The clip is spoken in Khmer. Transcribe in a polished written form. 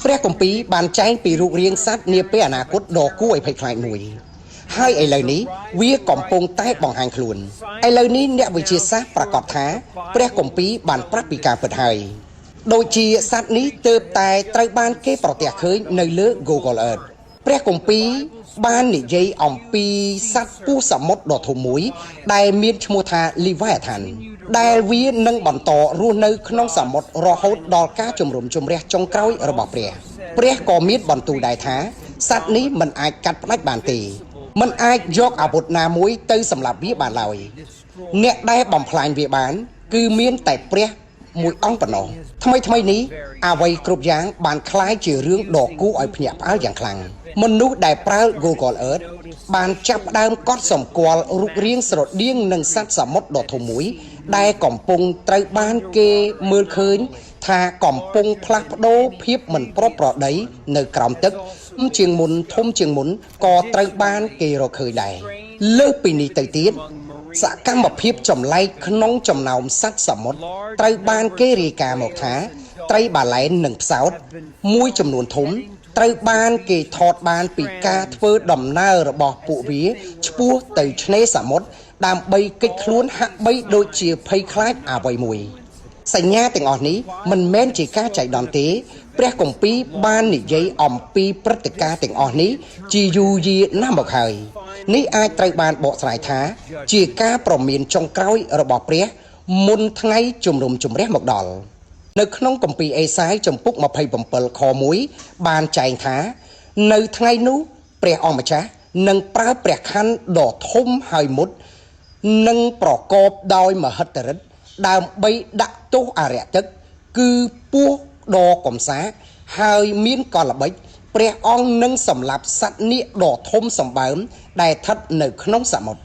ព្រះគម្ពីរបានចែងពីរូបរាងសត្វនាពេលអនាគតដ៏គួរឲ្យភ័យខ្លាចមួយហើយឥឡូវនេះវាកំពុងតែបង្ហាញខ្លួនឥឡូវនេះអ្នកវិទ្យាសាស្ត្រប្រកាសថាព្រះគម្ពីរបានប្រាប់ពីការពិតហើយដូចជាសត្វនេះទើបតែត្រូវបានគេប្រទះឃើញនៅលើ Google Earth ព្រះគម្ពីរបាននិយាយអំពីសត្វពស់សមុទ្រដ៏ធំមួយដែលមានឈ្មោះថា Leviathan ដែលវានឹងបន្តរស់នៅក្នុងសមុទ្ររហូតដល់ការជំរុំជម្រះចុងក្រោយរបស់ព្រះក៏មានបន្ទូលដែរថាសត្វនេះមិនអាចកាត់ផ្ដាច់បានទេមិនអាចយកអាវុធណាមួយទៅសម្លាប់វាបានឡើយអ្នកដែលបំផ្លាញវាបានគឺមានតែព្រះមួយអង្គប៉ុណ្ណោះថ្មីនេះអ្វីគ្រប់យ៉ាងបានคล้ายជារឿងដ៏គួរឲ្យភ្ញាក់ផ្អើលយ៉ាងខ្លាំងមនុស្សដែលប្រើ Google Earth បានចាប់ផ្ដើមកត់សម្គាល់រូបរាងស្រដៀងនឹងសត្វសមុទ្រដ៏ធំមួយដែលកំពុងត្រូវបានគេមើលឃើញថាកំពុងផ្លាស់ប្ដូរភាពមិនប្រក្រតីនៅក្រោមទឹកជាងមុនធំជាងមុនក៏ត្រូវបានគេរកឃើញដែរលើសពីនេះទៅទៀតសកម្មភាពចម្លែកក្នុងចំណោមសត្វសមុទ្រត្រូវបានគេរាយការណ៍មកថាត្រីបាឡែននិងផ្សោតមួយចំនួនធំត្រូវបានគេថតបានពីការធ្វើដំណើររបស់ពួកវាឆ្ពោះទៅឆ្នេរសមុទ្រដើម្បីគេចខ្លួនហាក់បីដូចជាភ័យខ្លាចអ្វីមួយសញ្ញាទាំងអស់នេះមិនមែនជាការចៃដន្យទេព្រះគម្ពីរបាននិយាយអំពីព្រឹត្តិការណ៍ទាំងអស់នេះជាយូរយារណាស់មកហើយនេះអាចត្រូវបានបកស្រាយថាជាការប្រមានចុងក្រោយរបស់ព្រះមុនថ្ងៃជំរុំជម្រះមកដល់នៅក្នុងគម្ពីរអេសាយចំពុក27ខ1បានចែងថានៅថ្ងៃនោះព្រះអង្គម្ចាស់នឹងប្រើព្រះខ័នដ៏ធំហើយមុតនិងប្រកបដោយមហិទ្ធិឫទ្ធិដើម្បីដាក់ទោសអរិយទឹកគឺពស់ដ៏កំសាហើយមានកលល្បិចព្រះអង្គនឹងសម្លាប់សត្វនាគដ៏ធំសម្បើមដែលស្ថិតនៅក្នុងសមុទ្រ